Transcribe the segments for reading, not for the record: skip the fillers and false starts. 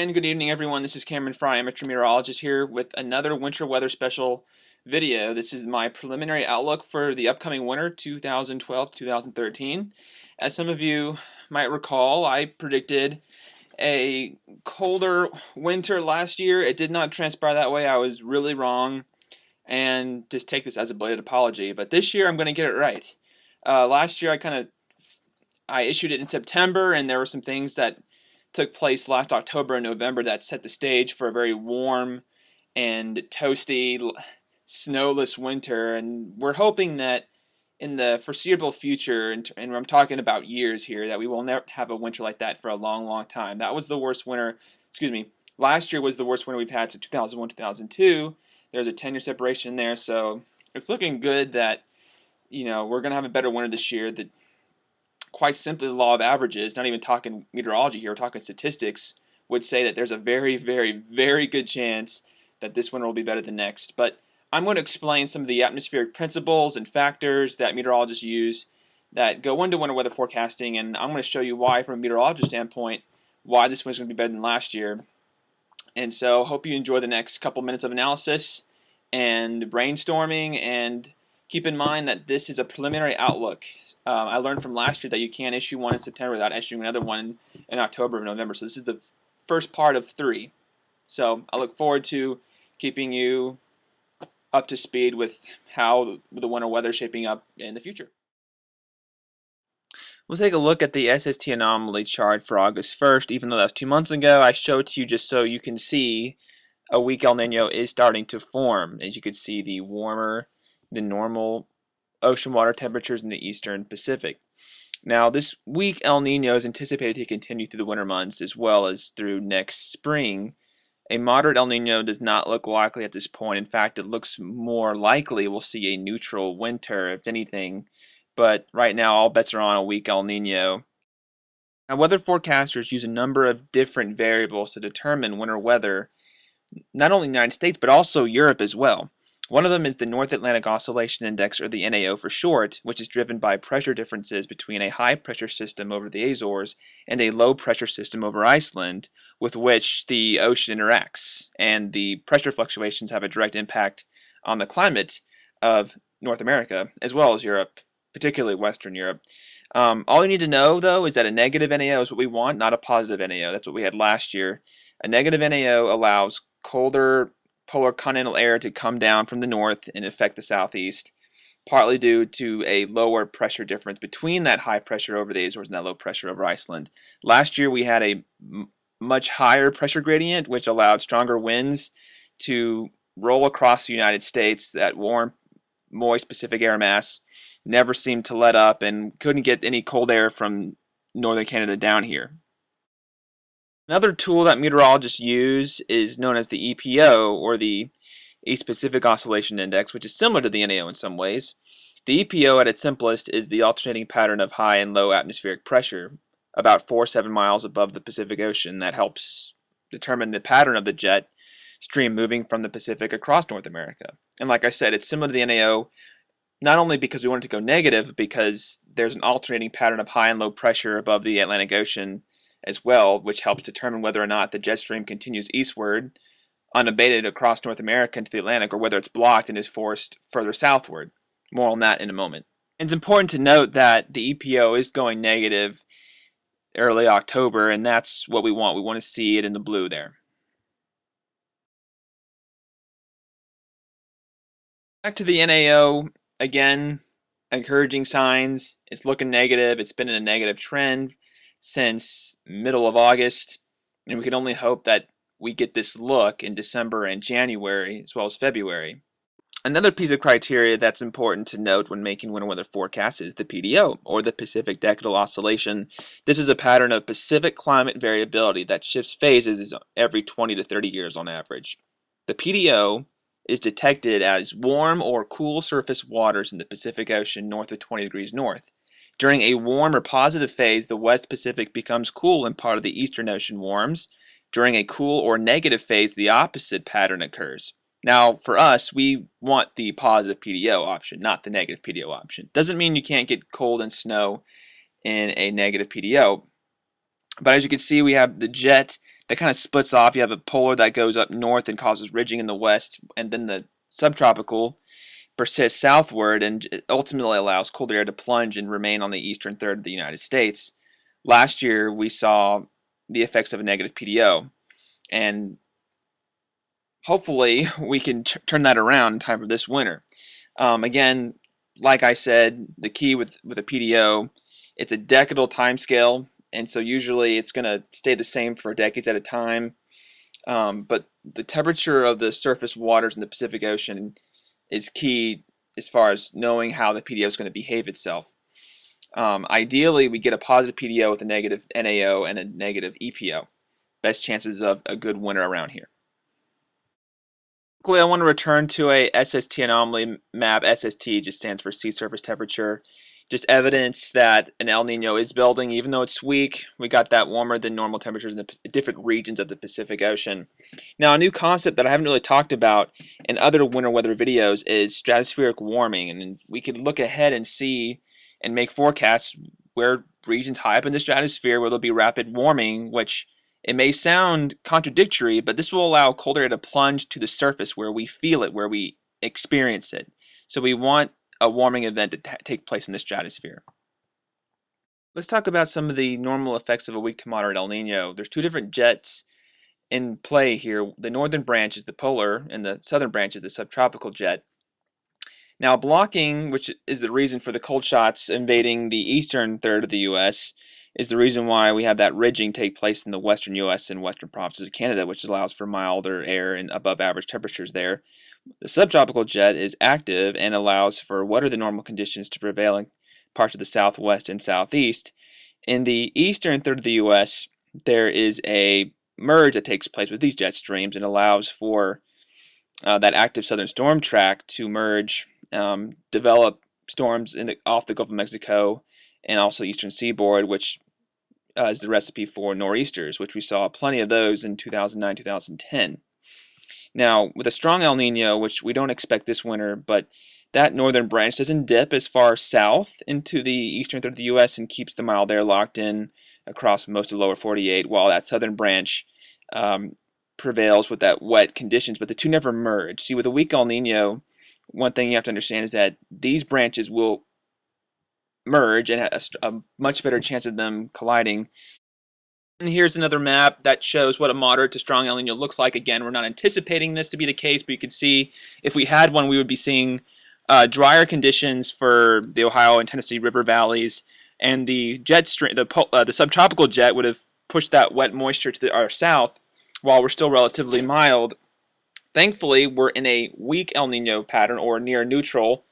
And good evening, everyone. This is Cameron Fry, amateur meteorologist, here with another winter weather special video. This is my preliminary outlook for the upcoming winter 2012-2013. As some of you might recall, I predicted a colder winter last year. It did not transpire that way. I was really wrong, and just take this as a belated apology. But this year, I'm going to get it right. Last year, I issued it in September, and there were some things that took place last October and November that set the stage for a very warm and toasty, snowless winter. And we're hoping that in the foreseeable future, and I'm talking about years here, that we will never have a winter like that for a long, long time. That was the worst winter, last year was the worst winter we've had since 2001, 2002. There's a 10-year separation there, so it's looking good that, we're going to have a better winter this year. That quite simply, the law of averages, not even talking meteorology here, we're talking statistics, would say that there's a very, very, very good chance that this winter will be better than next. But I'm going to explain some of the atmospheric principles and factors that meteorologists use that go into winter weather forecasting, and I'm going to show you why, from a meteorologist standpoint, why this winter is going to be better than last year. And so, hope you enjoy the next couple minutes of analysis and brainstorming, and keep in mind that this is a preliminary outlook. I learned from last year that you can't issue one in September without issuing another one in October or November. So this is the first part of 3. So I look forward to keeping you up to speed with how the winter weather is shaping up in the future. We'll take a look at the SST anomaly chart for August 1st. Even though that was 2 months ago, I showed it to you just so you can see a weak El Nino is starting to form. As you can see, the warmer than normal ocean water temperatures in the eastern Pacific. Now, this weak El Nino is anticipated to continue through the winter months as well as through next spring. A moderate El Nino does not look likely at this point. In fact, it looks more likely we'll see a neutral winter, if anything. But right now, all bets are on a weak El Nino. Now, weather forecasters use a number of different variables to determine winter weather, not only in the United States, but also Europe as well. One of them is the North Atlantic Oscillation Index, or the NAO for short, which is driven by pressure differences between a high-pressure system over the Azores and a low-pressure system over Iceland, with which the ocean interacts. And the pressure fluctuations have a direct impact on the climate of North America, as well as Europe, particularly Western Europe. All you need to know, though, is that a negative NAO is what we want, not a positive NAO. That's what we had last year. A negative NAO allows colder polar continental air to come down from the north and affect the southeast, partly due to a lower pressure difference between that high pressure over the Azores and that low pressure over Iceland. Last year we had a much higher pressure gradient, which allowed stronger winds to roll across the United States. That warm, moist Pacific air mass never seemed to let up and couldn't get any cold air from northern Canada down here. Another tool that meteorologists use is known as the EPO, or the East Pacific Oscillation Index, which is similar to the NAO in some ways. The EPO at its simplest is the alternating pattern of high and low atmospheric pressure, about 4 to 7 miles above the Pacific Ocean, that helps determine the pattern of the jet stream moving from the Pacific across North America. And like I said, it's similar to the NAO, not only because we want it to go negative, but because there's an alternating pattern of high and low pressure above the Atlantic Ocean as well, which helps determine whether or not the jet stream continues eastward, unabated across North America into the Atlantic, or whether it's blocked and is forced further southward. More on that in a moment. And it's important to note that the EPO is going negative early October, and that's what we want. We want to see it in the blue there. Back to the NAO, again, encouraging signs. It's looking negative. It's been in a negative trend since middle of August, and we can only hope that we get this look in December and January as well as February. Another piece of criteria that's important to note when making winter weather forecasts is the PDO, or the Pacific Decadal Oscillation. This is a pattern of Pacific climate variability that shifts phases every 20 to 30 years on average. The PDO is detected as warm or cool surface waters in the Pacific Ocean north of 20 degrees north. During a warm or positive phase, the West Pacific becomes cool and part of the Eastern Ocean warms. During a cool or negative phase, the opposite pattern occurs. Now, for us, we want the positive PDO option, not the negative PDO option. Doesn't mean you can't get cold and snow in a negative PDO. But as you can see, we have the jet that kind of splits off. You have a polar that goes up north and causes ridging in the west, and then the subtropical persists southward and ultimately allows cold air to plunge and remain on the eastern third of the United States. Last year, we saw the effects of a negative PDO, and hopefully we can turn that around in time for this winter. Again, like I said, the key with a PDO, it's a decadal time scale, and so usually it's going to stay the same for decades at a time. But the temperature of the surface waters in the Pacific Ocean is key as far as knowing how the PDO is going to behave itself. Ideally, we get a positive PDO with a negative NAO and a negative EPO. Best chances of a good winter around here. Quickly, I want to return to a SST anomaly map. SST just stands for sea surface temperature. Just evidence that an El Nino is building, even though it's weak. We got that warmer than normal temperatures in the different regions of the Pacific Ocean. Now, a new concept that I haven't really talked about in other winter weather videos is stratospheric warming. And we could look ahead and see and make forecasts where regions high up in the stratosphere where there'll be rapid warming, which it may sound contradictory, but this will allow cold air to plunge to the surface where we feel it, where we experience it. So we want a warming event to take place in the stratosphere. Let's talk about some of the normal effects of a weak to moderate El Nino. There's two different jets in play here. The northern branch is the polar, and the southern branch is the subtropical jet. Now, blocking, which is the reason for the cold shots invading the eastern third of the U.S., is the reason why we have that ridging take place in the western U.S. and western provinces of Canada, which allows for milder air and above average temperatures there. The subtropical jet is active and allows for what are the normal conditions to prevail in parts of the southwest and southeast. In the eastern third of the U.S., there is a merge that takes place with these jet streams and allows for that active southern storm track to merge, develop storms off the Gulf of Mexico and also eastern seaboard, which is the recipe for nor'easters, which we saw plenty of those in 2009, 2010. Now, with a strong El Nino, which we don't expect this winter, but that northern branch doesn't dip as far south into the eastern third of the U.S. and keeps the mild air locked in across most of the lower 48, while that southern branch prevails with that wet conditions, but the two never merge. See, with a weak El Nino, one thing you have to understand is that these branches will merge and have a much better chance of them colliding. And here's another map that shows what a moderate to strong El Nino looks like. Again, we're not anticipating this to be the case, but you can see if we had one, we would be seeing drier conditions for the Ohio and Tennessee river valleys, and the jet stream, the subtropical jet would have pushed that wet moisture to our south while we're still relatively mild. Thankfully, we're in a weak El Nino pattern or near neutral.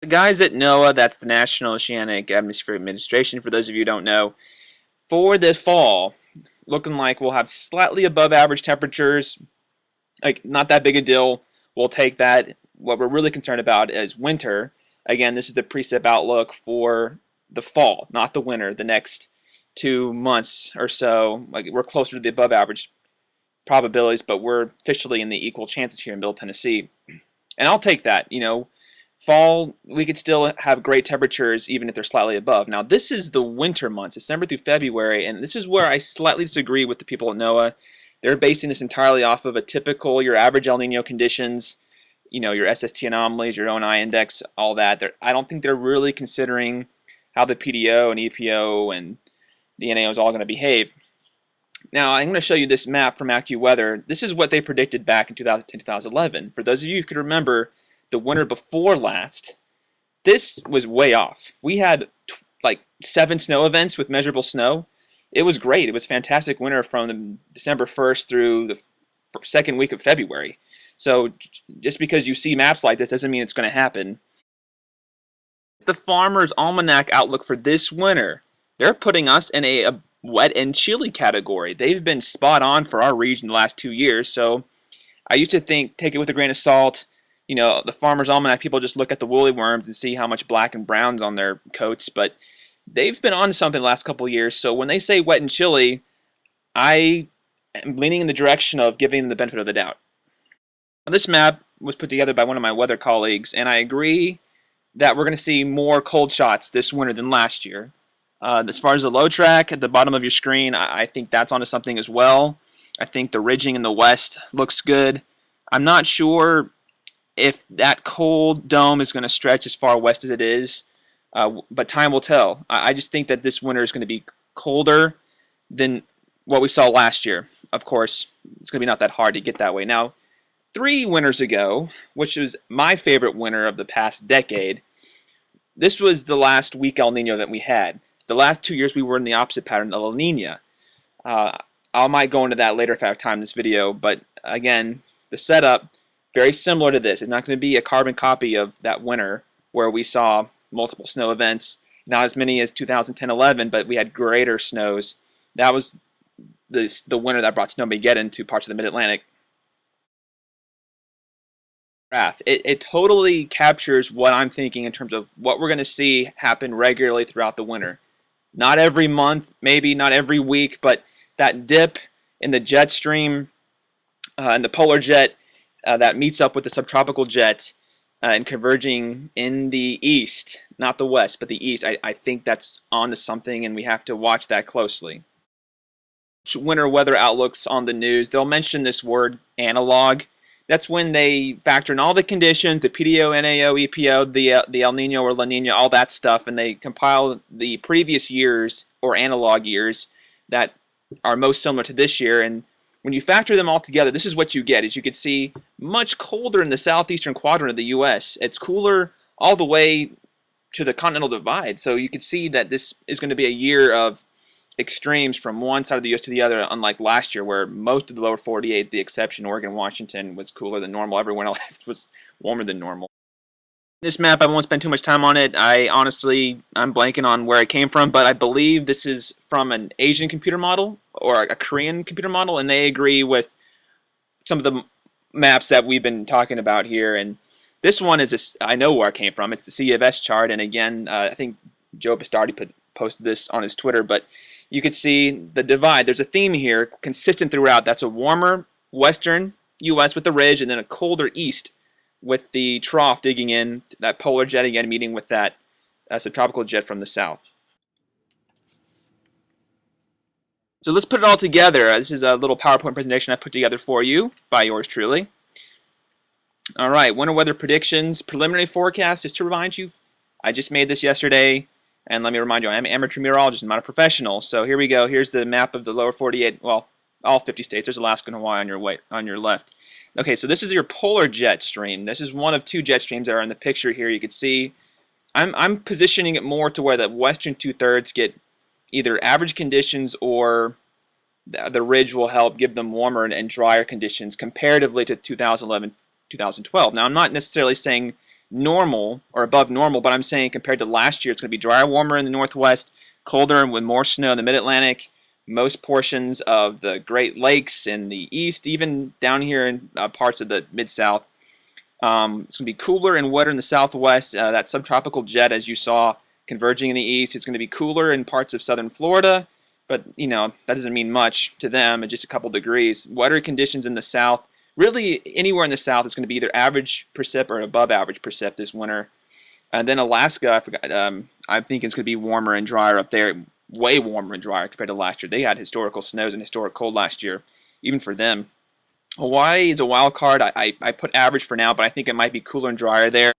The guys at NOAA, that's the National Oceanic Atmospheric Administration, for those of you who don't know, for this fall, looking like we'll have slightly above average temperatures, like not that big a deal. We'll take that. What we're really concerned about is winter. Again, this is the precip outlook for the fall, not the winter, the next 2 months or so. Like we're closer to the above average probabilities, but we're officially in the equal chances here in Middle Tennessee. And I'll take that. Fall, we could still have great temperatures even if they're slightly above. Now, this is the winter months, December through February, and this is where I slightly disagree with the people at NOAA. They're basing this entirely off of your average El Nino conditions, your SST anomalies, your ONI index, all that. I don't think they're really considering how the PDO and EPO and the NAO is all going to behave. Now, I'm going to show you this map from AccuWeather. This is what they predicted back in 2010, 2011. For those of you who could remember, the winter before last, this was way off. We had like 7 snow events with measurable snow. It was great. It was a fantastic winter from December 1st through the second week of February. So just because you see maps like this doesn't mean it's going to happen. The Farmer's Almanac outlook for this winter, they're putting us in a wet and chilly category. They've been spot on for our region the last 2 years. So I used to take it with a grain of salt. The Farmer's Almanac, people just look at the woolly worms and see how much black and brown's on their coats, but they've been on something the last couple of years. So when they say wet and chilly, I am leaning in the direction of giving them the benefit of the doubt. Now, this map was put together by one of my weather colleagues, and I agree that we're going to see more cold shots this winter than last year. As far as the low track at the bottom of your screen, I think that's onto something as well. I think the ridging in the west looks good. I'm not sure if that cold dome is going to stretch as far west as it is, but time will tell. I just think that this winter is going to be colder than what we saw last year. Of course, it's going to be not that hard to get that way. Now, 3 winters ago, which was my favorite winter of the past decade, this was the last weak El Nino that we had. The last 2 years we were in the opposite pattern, the La Nina. Uh, I might go into that later if I have time in this video, but again, the setup, very similar to this. It's not going to be a carbon copy of that winter where we saw multiple snow events, not as many as 2010-11, but we had greater snows. That was the winter that brought Snowmageddon to parts of the Mid-Atlantic. It totally captures what I'm thinking in terms of what we're going to see happen regularly throughout the winter. Not every month, maybe not every week, but that dip in the jet stream and the polar jet that meets up with the subtropical jet and converging in the east, not the west, but the east. I think that's on to something, and we have to watch that closely. Winter weather outlooks on the news, they'll mention this word analog. That's when they factor in all the conditions, the PDO, NAO, EPO, the El Nino or La Nina, all that stuff, and they compile the previous years or analog years that are most similar to this year. And when you factor them all together, this is what you get. As you can see, much colder in the southeastern quadrant of the U.S. It's cooler all the way to the continental divide. So you can see that this is going to be a year of extremes from one side of the U.S. to the other, unlike last year where most of the lower 48, the exception Oregon, Washington, was cooler than normal. Everyone else was warmer than normal. This map, I won't spend too much time on it. I'm blanking on where it came from, but I believe this is from an Asian computer model or a Korean computer model, and they agree with some of the maps that we've been talking about here. And this one is, I know where it came from. It's the C of S chart, and again, I think Joe Bastardi posted this on his Twitter, but you could see the divide. There's a theme here, consistent throughout. That's a warmer western U.S. with the ridge, and then a colder east with the trough digging in, that polar jet again meeting with that subtropical jet from the south. So let's put it all together. This is a little PowerPoint presentation I put together for you by yours truly. All right, winter weather predictions, preliminary forecast. Just to remind you, I just made this yesterday. And let me remind you, I am an amateur meteorologist, I'm not a professional. So here we go. Here's the map of the lower 48, well, all 50 states. There's Alaska and Hawaii on your left. Okay, so this is your polar jet stream. This is one of 2 jet streams that are in the picture here. You can see I'm positioning it more to where the western 2/3 get either average conditions or the ridge will help give them warmer and drier conditions comparatively to 2011, 2012. Now, I'm not necessarily saying normal or above normal, but I'm saying compared to last year, it's going to be drier, warmer in the northwest, colder and with more snow in the mid-Atlantic, most portions of the Great Lakes in the east, even down here in parts of the mid-south. It's going to be cooler and wetter in the southwest. That subtropical jet, as you saw, converging in the east. It's going to be cooler in parts of southern Florida, but you know that doesn't mean much to them. It's just a couple degrees. Wetter conditions in the south. Really, anywhere in the south is going to be either average precip or above average precip this winter. And then Alaska, I forgot. I'm thinking it's going to be warmer and drier up there, way warmer and drier compared to last year. They had historical snows and historic cold last year, even for them. Hawaii is a wild card. I put average for now, but I think it might be cooler and drier there.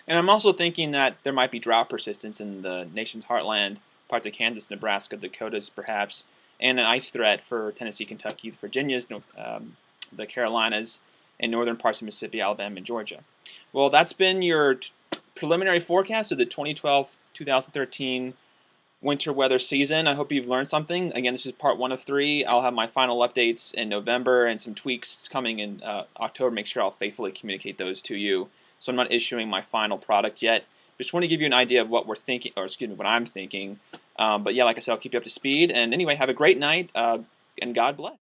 And I'm also thinking that there might be drought persistence in the nation's heartland, parts of Kansas, Nebraska, Dakotas, perhaps, and an ice threat for Tennessee, Kentucky, Virginia's, the Carolinas, and northern parts of Mississippi, Alabama, and Georgia. Well, that's been your preliminary forecast of the 2012-2013 winter weather season. I hope you've learned something. Again, this is part 1 of 3. I'll have my final updates in November and some tweaks coming in October. Make sure I'll faithfully communicate those to you. So I'm not issuing my final product yet. Just want to give you an idea of what we're thinking, or excuse me, what I'm thinking. But yeah, like I said, I'll keep you up to speed. And anyway, have a great night, and God bless.